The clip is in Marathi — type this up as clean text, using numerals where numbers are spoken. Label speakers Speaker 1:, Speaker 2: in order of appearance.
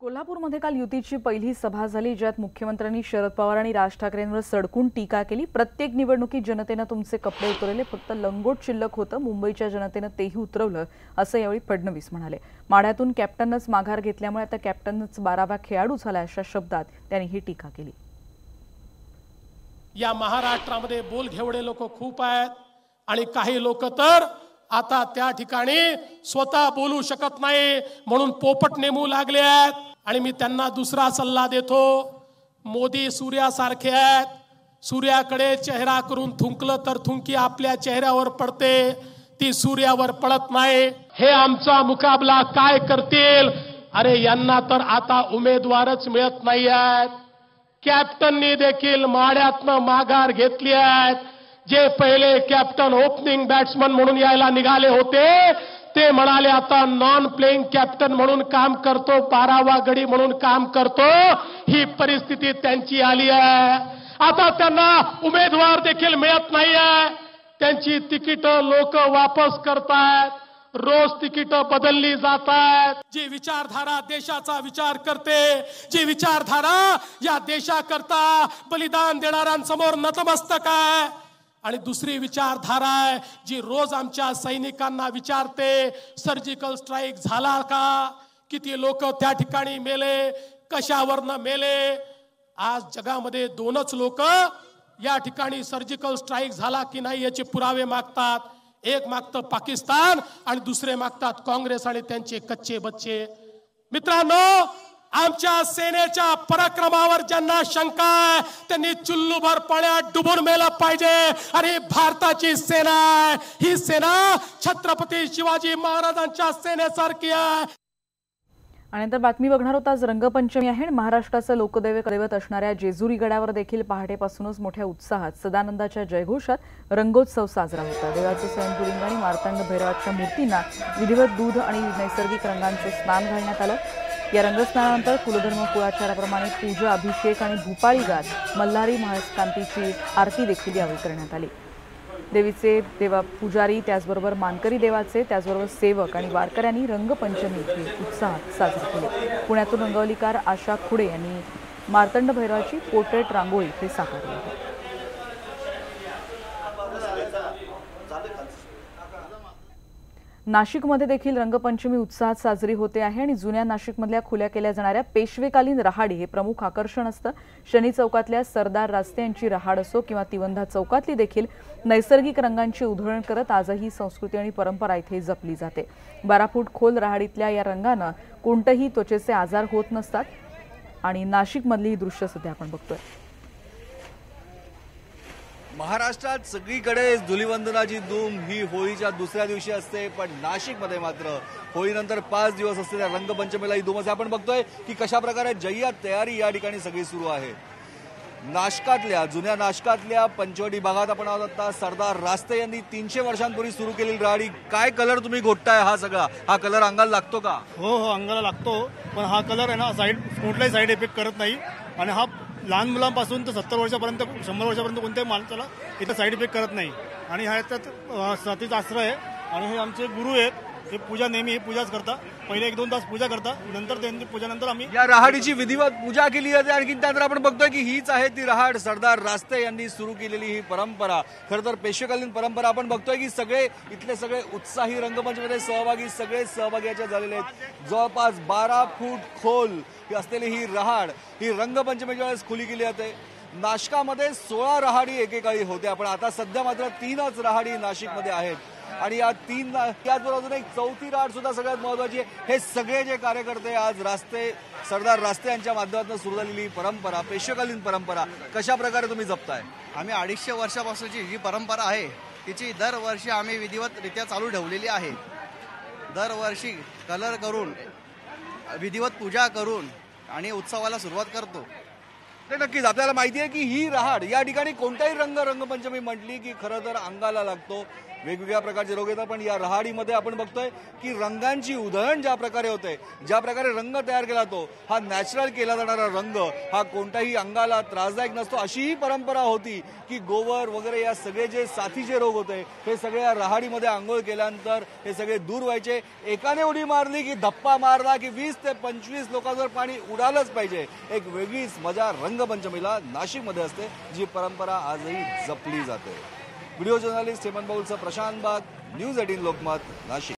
Speaker 1: कोल्हापूरमध्ये काल युतीची पहिली सभा झाली, ज्यात मुख्यमंत्र्यांनी शरद पवार आणि राज ठाकरेंवर सडकून टीका केली। प्रत्येक निवडणुकीत जनतेने तुमचे कपडे उतरवले, फक्त लंगोट शिल्लक होतं, मुंबईच्या जनतेने तेही उतरवलं, असं यावेळी फडणवीस म्हणाले। माढ्यातून कॅप्टनच माघार घेतल्यामुळे आता कॅप्टनच 12वा खेळाडू झाला, अशा शब्दात त्यांनी ही टीका केली।
Speaker 2: या महाराष्ट्रामध्ये बोलघेवडे लोक खूप आहेत आणि काही लोक तर आता त्या ठिकाणी स्वतः बोलू शकत नाही म्हणून पोपट नेमू लागले आहेत। आणि मी त्यांना दुसरा सल्ला देतो, मोदी सूर्यासारखे आहेत, सूर्याकडे चेहरा करून थुंकलं तर थुंकी आपल्या चेहऱ्यावर पडते, ती सूर्यावर पडत नाही। हे आमचा मुकाबला काय करतील? अरे यांना तर आता उमेदवारच मिळत नाही आहेत। कॅप्टननी देखील माढ्यातनं माघार घेतली आहे। जे पहिले कॅप्टन ओपनिंग बॅट्समन म्हणून यायला निघाले होते ते म्हणाले आता नॉन प्लेइंग कॅप्टन म्हणून काम करतो, 12वा गडी म्हणून काम करतो। ही परिस्थिती त्यांची आली आहे। आता त्यांना उमेदवार देखील मिळत नाहीये, त्यांची तिकीट लोक वापस करतायत, रोज तिकीट बदलली जात आहेत। जी विचारधारा देशाचा विचार करते, जी विचारधारा या देशाकरता बलिदान देणाऱ्यांसमोर नतमस्तक आहे, आणि दुसरी विचारधारा आहे जी रोज आमच्या सैनिकांना विचारते, सर्जिकल स्ट्राइक झाला का, किती लोक त्या ठिकाणी मेले, कशावरनं मेले। आज जगामध्ये दोनच लोक या ठिकाणी सर्जिकल स्ट्राइक झाला की नाही याचे पुरावे मागतात। एक मागतं पाकिस्तान आणि दुसरे मागतात काँग्रेस आणि त्यांचे कच्चे बच्चे। मित्रांनो, आमच्या सेनेच्या पराक्रमावर ज्यांना शंका आहे त्यांनी चुल्लूभर पाण्यात डुबून मेलं पाहिजे। आणि भारताची सेना आहे, ही सेना छत्रपती शिवाजी महाराजांच्या सेनेसारखी आहे।
Speaker 1: आणि नंतर बातमी बघणार होता, आज रंगपंचमी आहे। महाराष्ट्राचं लोकदैवत असणाऱ्या जेजुरी गडावर देखील पहाटेपासूनच मोठ्या उत्साहात सदानंदाच्या जयघोषात रंगोत्सव साजरा होता। देवाचं स्वयंपुलिंग आणि मार्तंड भैरवाच्या मूर्तींना विधिवत दूध आणि नैसर्गिक रंगांचं स्नान घालण्यात आलं। या रंगस्नानानंतर कुलधर्म कुळाचाराप्रमाणे पूजा, अभिषेक आणि भूपाळी गात मल्हारी महास्कांतीची आरती देखील यावेळी करण्यात आली। देवीचे पुजारी, त्याचबरोबर मानकरी देवाचे, त्याचबरोबर सेवक आणि वारकऱ्यांनी रंगपंचमी ही उत्साहात साजरी केली। पुण्यातून रंगवलीकार आशा खुडे यांनी मार्तंड भैरवाची पोर्ट्रेट रांगोळी हे साकारली आहे। नाशिकमध्ये देखील रंगपंचमी उत्साहात साजरी होते आहे आणि जुन्या नाशिकमधल्या खुल्या केल्या जाणाऱ्या पेशवेकालीन रहाडी हे प्रमुख आकर्षण असतं। शनी चौकातल्या सरदार रास्ते यांची रहाड असो किंवा तिवंधा चौकातली देखील नैसर्गिक रंगांची उधळण करत आजही संस्कृती आणि परंपरा इथे जपली जाते। 12 फूट खोल रहाडीतल्या या रंगानं कोणतेही त्वचेचे आजार होत नसतात आणि नाशिकमधली ही दृश्य सध्या आपण बघतोय।
Speaker 3: महाराष्ट्रात सगळीकडे धुलिवंदनाची धूम ही होळीच्या दुसऱ्या दिवशी असते, पण नाशिकमध्ये मात्र होळीनंतर 5 दिवस असलेल्या रंगपंचमीला ही धूम असते। आपण बघतोय की कशा प्रकारे जय्यत तयारी या ठिकाणी सगळी सुरू आहे। नाशकातल्या जुन्या नाशकातल्या पंचवटी भागात आपण आहोत आता। सरदार रास्ते यांनी 300 वर्षांपूर्वी सुरू केलेली राहाडी, काय कलर तुम्ही घोटताय? हा सगळा हा कलर अंगाला लागतो का?
Speaker 4: हो हो, अंगाला लागतो, पण हा कलर आहे ना कुठलाही साईड इफेक्ट करत नाही। आणि हा लहान मुलांपासून तर 70 वर्षापर्यंत 100 वर्षापर्यंत कोणत्याही माणसाला इथं साईड इफेक्ट करत नाही। आणि हा याच्यात सतीचा आश्रय आहे आणि हे आमचे गुरु आहेत, हे पूजा नेहमी हे पूजाच करता, पहिले 1-2 तास पूजा करता, नंतर त्यांची पूजानंतर आम्ही
Speaker 3: या रहाडीची विधिवत पूजा केली जाते। आणखी त्यानंतर आपण बघतोय की हीच आहे ती रहाड, सरदार रास्ते यांनी सुरू केलेली ही परंपरा, खरं तर पेशवेकालीन परंपरा। आपण बघतोय की इथले सगळे उत्साही रंगमंचमध्ये सगळे सहभागी याच्यात झालेले आहेत। जवळपास 12 फूट खोल असलेली ही रहाड ही रंगपंचमीच्या वेळेस खुली केली जाते। नाशिकामध्ये 16 रहाडी एकेकाळी होत्या, पण आता सध्या मात्र 3च रहाडी नाशिकमध्ये आहेत। आणि या 3 त्याचबरोबर एक चौथी रहाड सुद्धा सगळ्यात महत्वाची आहे। हे सगळे जे कार्यकर्ते आज सरदार रास्ते यांच्या माध्यमातून सुरू झालेली परंपरा, पेशवेकालीन परंपरा कशा प्रकारे तुम्ही जपताय?
Speaker 5: आम्ही 250 वर्षापासूनची जी परंपरा आहे तिची दरवर्षी आम्ही विधिवतरित्या चालू ठेवलेली आहे। दरवर्षी कलर करून, विधिवत पूजा करून आणि उत्सवाला सुरुवात करतो।
Speaker 3: नक्कीच आपल्याला माहिती आहे की ही रहाड या ठिकाणी कोणताही रंगपंचमी म्हटली की खरं तर अंगाला लागतो। वेगवेगळ्या प्रकारचे रोग येतात, पण या रहाडीमध्ये आपण बघतोय की रंगांची उधळण ज्या प्रकारे होते, ज्या प्रकारे रंग तयार केला जातो, हा नॅचरल केला जाणारा रंग हा कोणत्याही अंगाला त्रासदायक नसतो, अशी ही परंपरा होती की गोवर वगैरे या सगळे जे साथीचे रोग होते हे सगळे या रहाडीमध्ये आंघोळ केल्यानंतर हे सगळे दूर व्हायचे. एकाने उडी मारली की धप्पा मारला की 20 ते 25 लोकांवर पाणी उडालंच पाहिजे. एक वेगळीच मजा रंगपंचमीला नाशिकमध्ये असते, जी परंपरा आजही जपली जाते. व्हिडिओ जर्नलिस्ट हेमंत बाउलसह प्रशांत बाग, न्यूज 18 लोकमत, नाशिक.